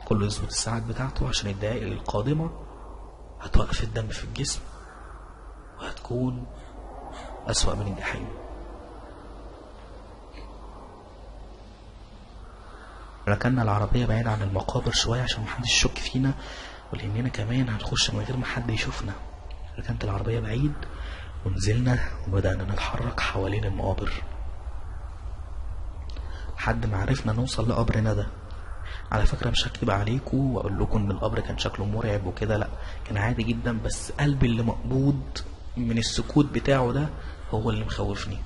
كله يظبط الساعات بتاعته عشان الدقايق القادمه هتوقف الدم في الجسم وهتكون أسوأ من الجحيم. ركننا العربية بعيد عن المقابر شوية عشان محدش يشك فينا، ولأننا كمان هنخش من غير ما حد يشوفنا. ركنت العربية بعيد ونزلنا وبدأنا نتحرك حوالين المقابر لحد ما عرفنا نوصل لقبر ندى. على فكرة مش هكتب عليكم واقول لكم ان القبر كان شكله مرعب وكده، لا كان عادي جدا، بس قلبي اللي مقبوض من السكوت بتاعه ده هو اللي مخوفني.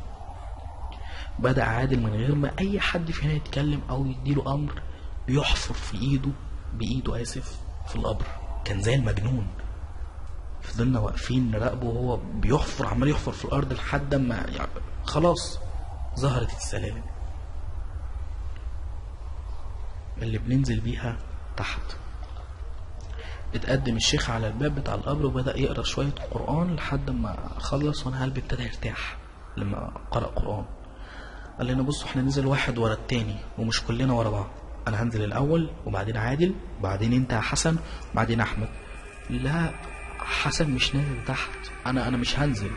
بدأ عادل من غير ما اي حد فينا يتكلم او يديله امر بيحفر بايده اسف في القبر. كان زي المجنون. فضلنا واقفين نراقبه وهو بيحفر، عمال يحفر في الارض لحد ما يعني خلاص ظهرت السلالم اللي بننزل بيها تحت. اتقدم الشيخ على الباب بتاع القبر وبدأ يقرأ شوية قرآن لحد ما خلص، وانا قلبي ابتدى يرتاح لما قرأ قرآن. قال لنا بصوا احنا ننزل واحد ورا التاني ومش كلنا ورا بعض، انا هنزل الاول وبعدين عادل وبعدين انت يا حسن وبعدين احمد. لا حسن مش نازل تحت، انا مش هنزل.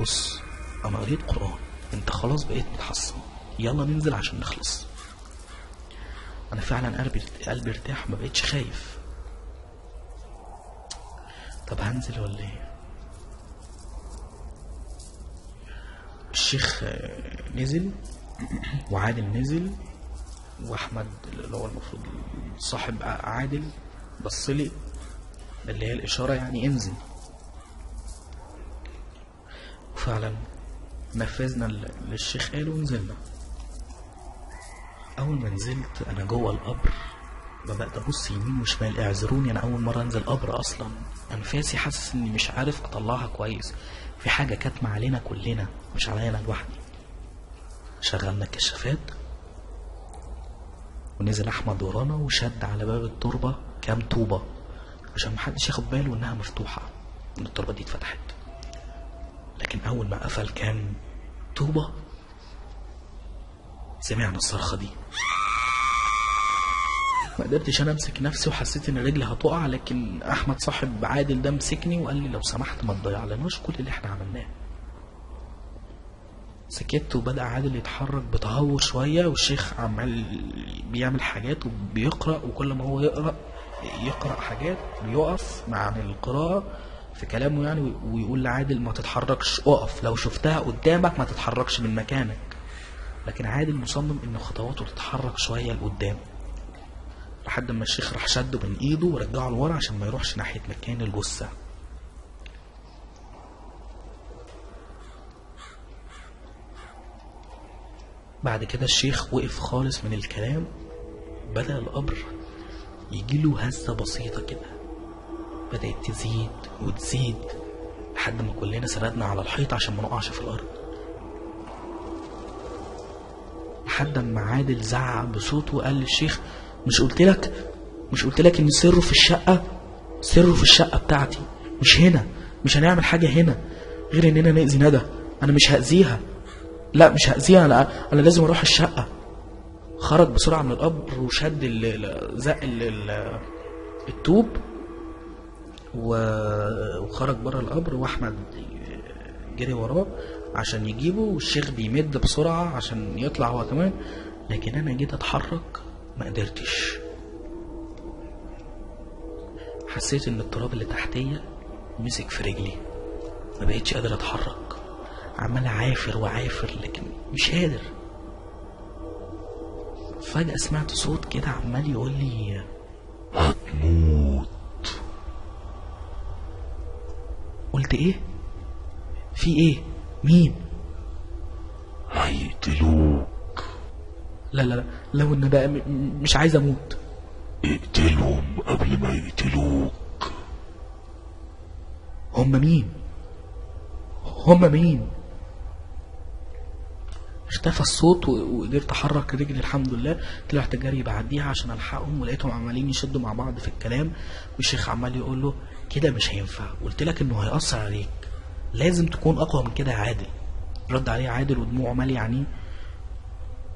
بص انا قريت قرآن، انت خلاص بقيت متحصن، يلا ننزل عشان نخلص. انا فعلا قلبي ارتاح، ما بقيتش خايف. طب هنزل ولا ايه؟ الشيخ نزل وعادل نزل واحمد اللي هو المفروض صاحب عادل بصلي اللي هي الاشاره يعني انزل. وفعلا نفذنا اللي الشيخ قاله ونزلنا. اول ما نزلت انا جوه القبر بدات ابص يمين وشمال، اعذروني انا اول مره انزل قبر اصلا. انفاسي حاسس اني مش عارف اطلعها كويس، في حاجه كاتمه علينا كلنا مش عليا انا لوحدي. شغلنا الكشافات ونزل احمد ورانا وشد على باب التربه كام طوبه عشان محدش ياخد باله انها مفتوحه ان التربه دي اتفتحت. لكن اول ما قفل كام طوبه سمعنا الصرخه دي. ما قدرتش انا امسك نفسي وحسيت ان رجلي هتقع، لكن احمد صاحب عادل ده مسكني وقال لي لو سمحت ما تضيعلناش كل اللي احنا عملناه. سكت وبدأ عادل يتحرك بتهور شويه، والشيخ عمال بيعمل حاجات وبيقرأ، وكل ما هو يقرأ حاجات بيقف عن القراءة في كلامه يعني، ويقول لعادل ما تتحركش، اقف لو شفتها قدامك ما تتحركش من مكانك. لكن عادل مصمم ان خطواته تتحرك شويه لقدام، لحد ما الشيخ راح شده من ايده ورجعه لورا عشان ما يروحش ناحيه مكان الجثه. بعد كده الشيخ وقف خالص من الكلام، بدأ القبر يجيله هزة بسيطة كده، بدأت تزيد وتزيد لحد ما كلنا سردنا على الحيط عشان ما نقعش في الأرض. لحد ما عادل زعق بصوته وقال للشيخ: مش قلت لك ان سره في الشقة؟ سره في الشقة بتاعتي، مش هنا. مش هنعمل حاجة هنا غير اننا نأذي ندى. انا مش هأذيها، لا مش هأذيها، انا لازم اروح الشقة. خرج بسرعة من القبر وشد زق الطوب وخرج بره القبر، واحمد جري وراه عشان يجيبه، والشيخ بيمد بسرعة عشان يطلع هو كمان، لكن انا جيت اتحرك ما قدرتش. حسيت ان التراب اللي تحتية مسك في رجلي، ما بقيتش قادر اتحرك، عمال عافر وعافر لكن مش قادر. فجأة سمعت صوت كده عمال يقول لي: هتموت. قلت: ايه؟ في ايه؟ مين؟ هيقتلوك. لا لو ان بقى مش عايز اموت. اقتلهم قبل ما يقتلوك. هم مين؟ اختفى الصوت وقدرت احرك رجلي الحمد لله. طلعت جري بعديها عشان الحقهم، ولقيتهم عمالين يشدوا مع بعض في الكلام، والشيخ عمال يقول له: كده مش هينفع، قلت لك انه هيأثر عليك، لازم تكون اقوى من كده يا عادل. رد عليه عادل ودموعه ماليه عينيه: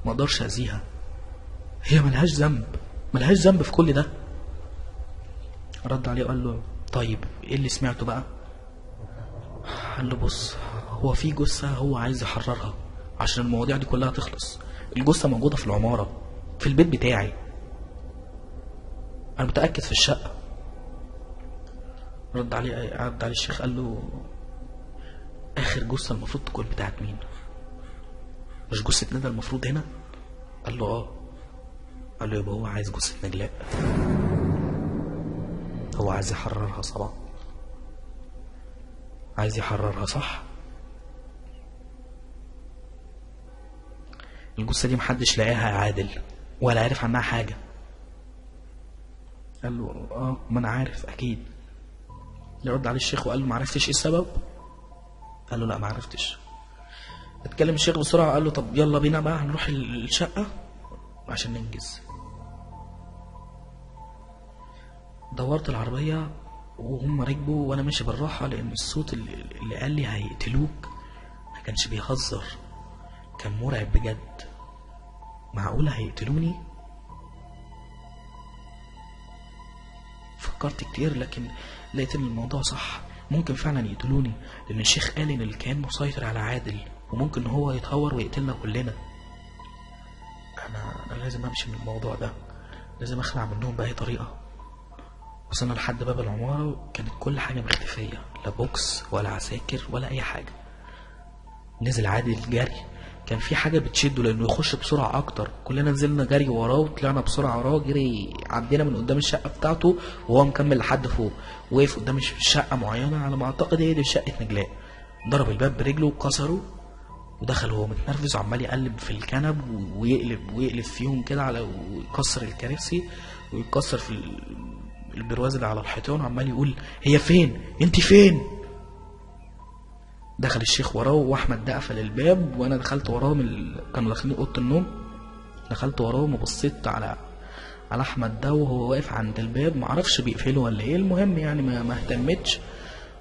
ما اقدرش اذيها، هي ملهاش ذنب في كل ده. رد عليه وقال له: طيب ايه اللي سمعته بقى؟ قال له: بص، هو في جثة هو عايز يحررها عشان المواضيع دي كلها تخلص. الجثة موجودة في العمارة في البيت بتاعي، انا متأكد في الشقة. رد عليه الشيخ قال له: اخر جثة المفروض تكون بتاعت مين؟ مش جثة ندى المفروض هنا؟ قال له: اه. قال له: يبقى هو عايز جثة نجلاء، هو عايز يحررها طبعا، عايز يحررها صح. الجثة دي محدش لاقاها يا عادل ولا عارف عنها حاجة. قال له: اه ما انا عارف اكيد. يرد عليه الشيخ وقال له: معرفتش ايه السبب؟ قال له: لا معرفتش. اتكلم الشيخ بسرعة قال له: طب يلا بينا بقى هنروح الشقة عشان ننجز. دورت العربية وهم ركبوا وانا ماشي بالراحة، لان الصوت اللي قال لي هيقتلوك ما كانش بيهزر، كان مرعب بجد. معقولة هيقتلوني؟ فكرت كتير لكن لقيت ان الموضوع صح، ممكن فعلا يقتلوني، لان الشيخ قال ان اللي كان مسيطر على عادل وممكن هو يتهور ويقتلنا كلنا. انا لازم امشي من الموضوع ده، لازم اخلع منهم باي طريقة. وصلنا لحد باب العمارة، كانت كل حاجة مختفية، لا بوكس ولا عساكر ولا اي حاجة. نزل عادل جري، كان في حاجة بتشده لانه يخش بسرعة اكتر، كلنا نزلنا جري وراه وطلعنا بسرعة وراه، جري عدينا من قدام الشقة بتاعته وهو مكمل لحد فوق، وقف قدام شقة معينة على ما اعتقد هي دي شقة نجلاء، ضرب الباب برجله وكسره ودخل وهو متنرفز وعمال يقلب في الكنب ويقلب فيهم كده على ويكسر الكراسي ويكسر في البرواز اللي على الحيطان، وعمال يقول: هي فين؟ انت فين؟ دخل الشيخ وراه واحمد ده قفل الباب وانا دخلت وراه كانوا داخلين اوضه النوم، دخلت وراهم وبصيت على احمد ده وهو واقف عند الباب، معرفش بيقفله ولا ايه، المهم يعني ما اهتمتش،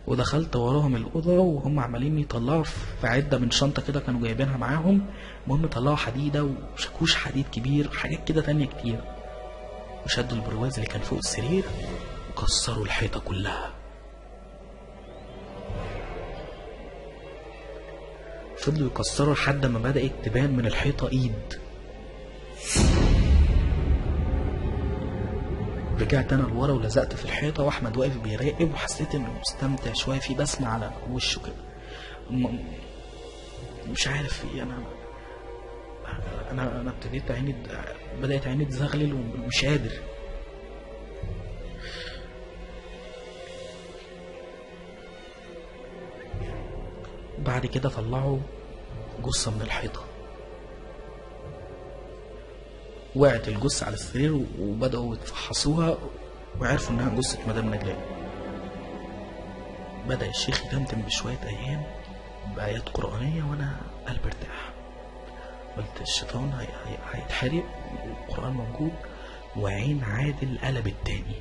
ودخلت وراهم الاوضه وهم عمالين يطلعوا في عده من شنطه كده كانوا جايبينها معاهم، المهم طلعوا حديده وشاكوش حديد كبير وحاجات كده تانية كتير، وشدوا البرواز اللي كان فوق السرير وكسروا الحيطه كلها. فضلوا يكسروا لحد ما بدأت تبان من الحيطة ايد. رجعت انا لورا ولزقت في الحيطة واحمد واقف بيراقب، وحسيت انه مستمتع شوية، في بسمة على وشه كده، مش عارف في ايه. انا ابتديت بدأت عيني تزغلل ومش قادر. بعد كده طلعوا جثة من الحيطة، وقعت الجثة على السرير وبدأوا يتفحصوها وعرفوا انها جثة مدام نجلاء. بدأ الشيخ يتمتم بشوية ايام بآيات قرآنية وانا قلبي ارتاح. قلت الشيطان هيتحرق والقرآن موجود. وعين عادل قلبت تاني،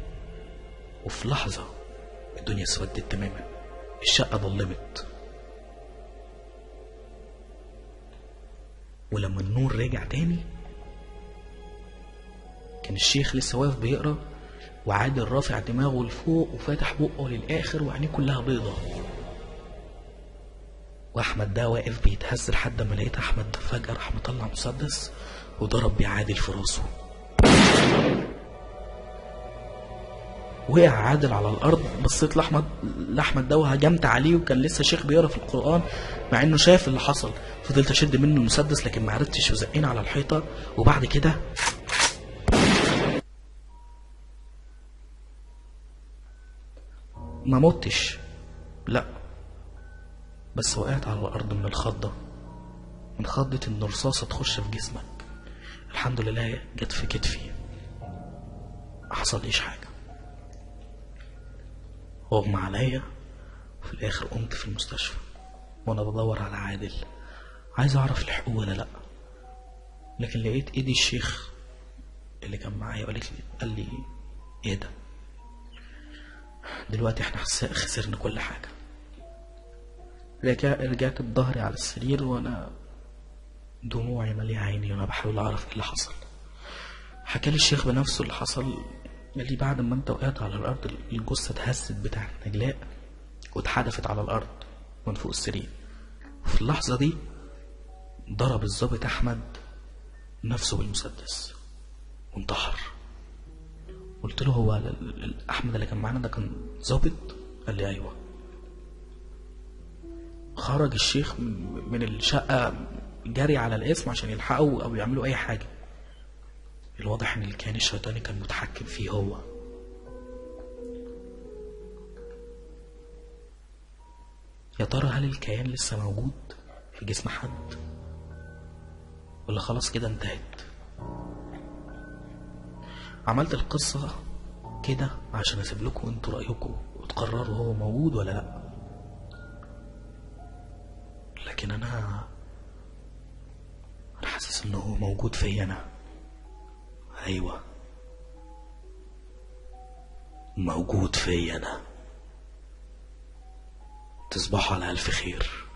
وفي لحظة الدنيا اسودت تماما، الشقة ضلمت. ولما النور رجع تاني كان الشيخ لسه واقف بيقرا، وعادل رافع دماغه لفوق وفاتح بقه للاخر وعينيه كلها بيضة. واحمد ده واقف بيتهز لحد ما لقيت احمد فجأة راح مطلع مسدس وضرب بيه عادل في راسه. وقع عادل على الارض. بصيت لاحمد ده وهجمت عليه، وكان لسه شيخ بيقرا في القرآن مع انه شاف اللي حصل. فضلت اشد منه المسدس لكن ما عرفتش وزقينا على الحيطة. وبعد كده ما متش، لا، بس وقعت على الارض من الخضة، من خضة ان رصاصة تخش في جسمك. الحمد لله جت في كتفي، ما حصليش حاجة. اغمى عليا، وفي الاخر قمت في المستشفى وانا بدور على عادل، عايز اعرف لحقوه ولا لا. لكن لقيت ايدي الشيخ اللي كان معايا قال لي ايه ده؟ دلوقتي احنا خسرنا كل حاجة. رجعت بظهري على السرير وانا دموعي مالية عيني وانا بحاول اعرف ايه اللي حصل. حكالي الشيخ بنفسه اللي حصل. قال لي بعد ما انت وقعت على الارض الجثة اتهزت بتاعت نجلاء واتحدفت على الارض من فوق السرير. وفي اللحظة دي ضرب الضابط احمد نفسه بالمسدس وانتحر. قلت له هو احمد اللي كان معانا ده كان ضابط؟ قال لي ايوه. خرج الشيخ من الشقة جري على القسم عشان يلحقوا او يعملوا اي حاجة. الواضح ان الكيان الشيطاني كان متحكم فيه هو. يا ترى هل الكيان لسه موجود في جسم حد ولا خلاص كده انتهت؟ عملت القصة كده عشان اسيب لكم انتوا رأيكم وتقرروا هو موجود ولا لا. لكن انا حاسس انه هو موجود فيا انا. ايوه، موجود فيا انا. تصبحوا على الف خير.